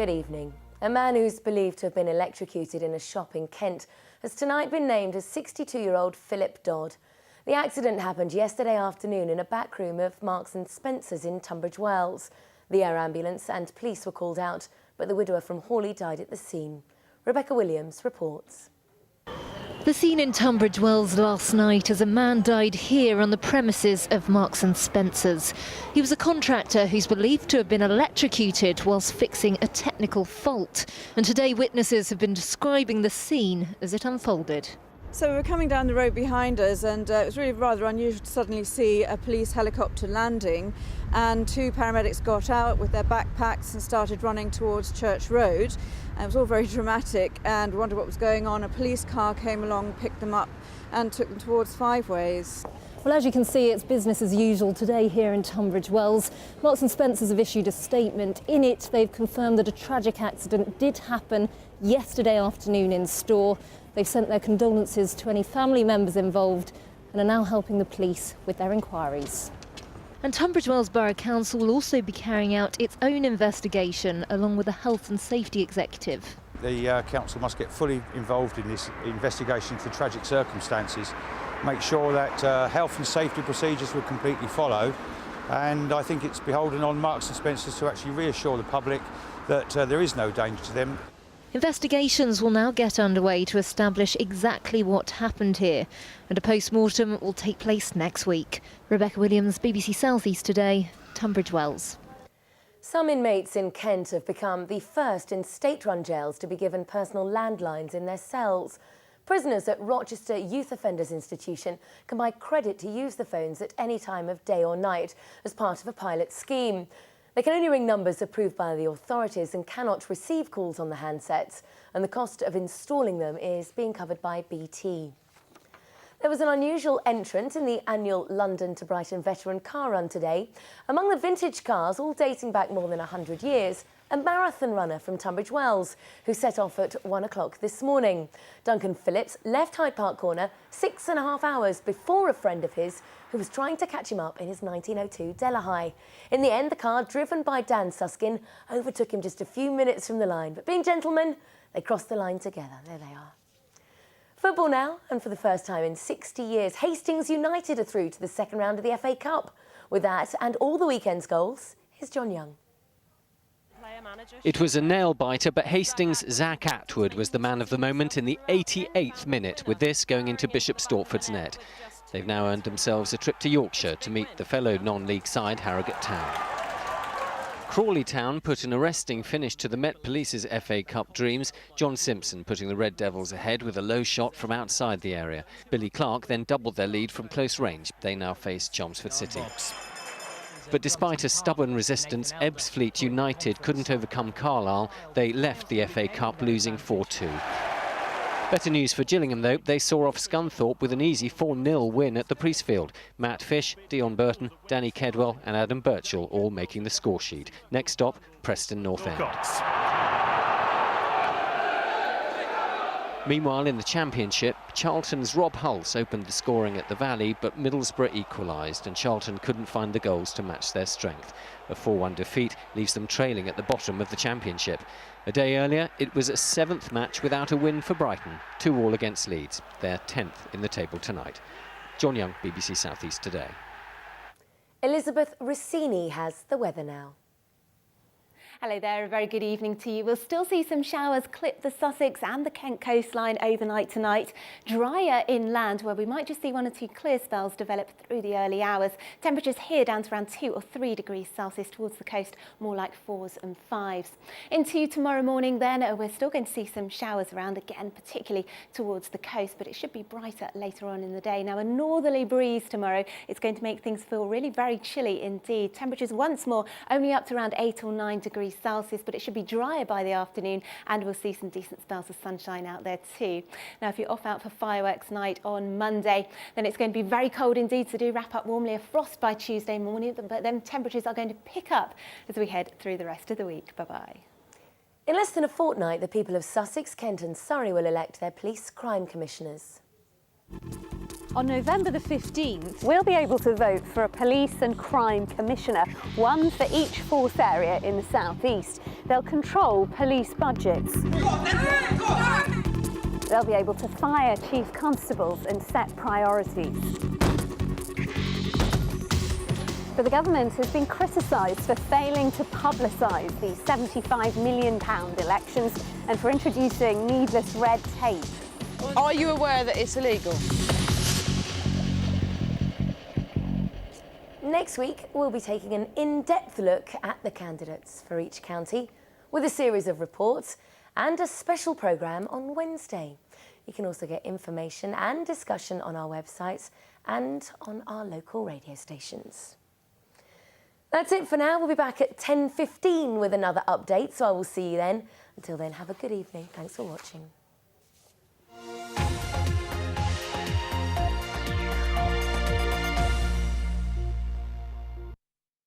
Good evening. A man who's believed to have been electrocuted in a shop in Kent has tonight been named as 62-year-old Philip Dodd. The accident happened yesterday afternoon in a back room of Marks and Spencer's in Tunbridge Wells. The air ambulance and police were called out, but the widower from Hawley died at the scene. Rebecca Williams reports. The scene in Tunbridge Wells last night as a man died here on the premises of Marks and Spencer's. He was a contractor who's believed to have been electrocuted whilst fixing a technical fault. And today witnesses have been describing the scene as it unfolded. So we were coming down the road behind us and it was really rather unusual to suddenly see a police helicopter landing, and two paramedics got out with their backpacks and started running towards Church Road. And it was all very dramatic and we wondered what was going on. A police car came along, picked them up and took them towards Five Ways. Well, as you can see, it's business as usual today here in Tunbridge Wells. Marks and Spencer's have issued a statement. In it, they've confirmed that a tragic accident did happen yesterday afternoon in store. They've sent their condolences to any family members involved and are now helping the police with their inquiries. And Tunbridge Wells Borough Council will also be carrying out its own investigation along with the Health and Safety Executive. The council must get fully involved in this investigation into tragic circumstances, make sure that health and safety procedures will completely follow, and I think it's beholden on Marks and Spencer's to actually reassure the public that there is no danger to them. Investigations will now get underway to establish exactly what happened here, and a post-mortem will take place next week. Rebecca Williams, BBC South East Today, Tunbridge Wells. Some inmates in Kent have become the first in state-run jails to be given personal landlines in their cells. Prisoners at Rochester Youth Offenders Institution can buy credit to use the phones at any time of day or night as part of a pilot scheme. They can only ring numbers approved by the authorities and cannot receive calls on the handsets, and the cost of installing them is being covered by BT. There was an unusual entrant in the annual London to Brighton Veteran Car Run today. Among the vintage cars, all dating back more than 100 years, a marathon runner from Tunbridge Wells who set off at 1 o'clock this morning. Duncan Phillips left Hyde Park Corner 6.5 hours before a friend of his who was trying to catch him up in his 1902 Delahigh. In the end, the car, driven by Dan Suskin, overtook him just a few minutes from the line. But being gentlemen, they crossed the line together. There they are. Football now, and for the first time in 60 years, Hastings United are through to the second round of the FA Cup. With that and all the weekend's goals, here's John Young. It was a nail-biter, but Hastings' Zach Atwood was the man of the moment in the 88th minute, with this going into Bishop Stortford's net. They've now earned themselves a trip to Yorkshire to meet the fellow non-league side Harrogate Town. Crawley Town put an arresting finish to the Met Police's FA Cup dreams, John Simpson putting the Red Devils ahead with a low shot from outside the area. Billy Clark then doubled their lead from close range. They now face Chelmsford City. But despite a stubborn resistance, Ebbsfleet United couldn't overcome Carlisle. They left the FA Cup losing 4-2. Better news for Gillingham, though. They saw off Scunthorpe with an easy 4-0 win at the Priestfield. Matt Fish, Dion Burton, Danny Kedwell and Adam Birchall all making the score sheet. Next stop, Preston North End. Meanwhile, in the Championship, Charlton's Rob Hulse opened the scoring at the Valley, but Middlesbrough equalised and Charlton couldn't find the goals to match their strength. A 4-1 defeat leaves them trailing at the bottom of the Championship. A day earlier, it was a 7th match without a win for Brighton, 2-2 against Leeds. They're 10th in the table tonight. John Young, BBC South East Today. Elizabeth Rossini has the weather now. Hello there, a very good evening to you. We'll still see some showers clip the Sussex and the Kent coastline overnight tonight. Drier inland, where we might just see 1 or 2 clear spells develop through the early hours. Temperatures here down to around 2 or 3 degrees Celsius, towards the coast more like 4s and 5s. Into tomorrow morning then, we're still going to see some showers around again, particularly towards the coast, but it should be brighter later on in the day. Now, a northerly breeze tomorrow is going to make things feel really very chilly indeed. Temperatures once more only up to around 8 or 9 degrees Celsius, but it should be drier by the afternoon and we'll see some decent spells of sunshine out there too. Now, if you're off out for fireworks night on Monday, then it's going to be very cold indeed, so do wrap up warmly. A frost by Tuesday morning, but then temperatures are going to pick up as we head through the rest of the week. Bye-bye. In less than a fortnight, the people of Sussex, Kent and Surrey will elect their police crime commissioners. On November the 15th, we'll be able to vote for a police and crime commissioner, one for each force area in the southeast. They'll control police budgets. They'll be able to fire chief constables and set priorities. But the government has been criticised for failing to publicise the £75 million elections and for introducing needless red tape. Are you aware that it's illegal? Next week, we'll be taking an in-depth look at the candidates for each county with a series of reports and a special programme on Wednesday. You can also get information and discussion on our websites and on our local radio stations. That's it for now. We'll be back at 10:15 with another update, so I will see you then. Until then, have a good evening. Thanks for watching.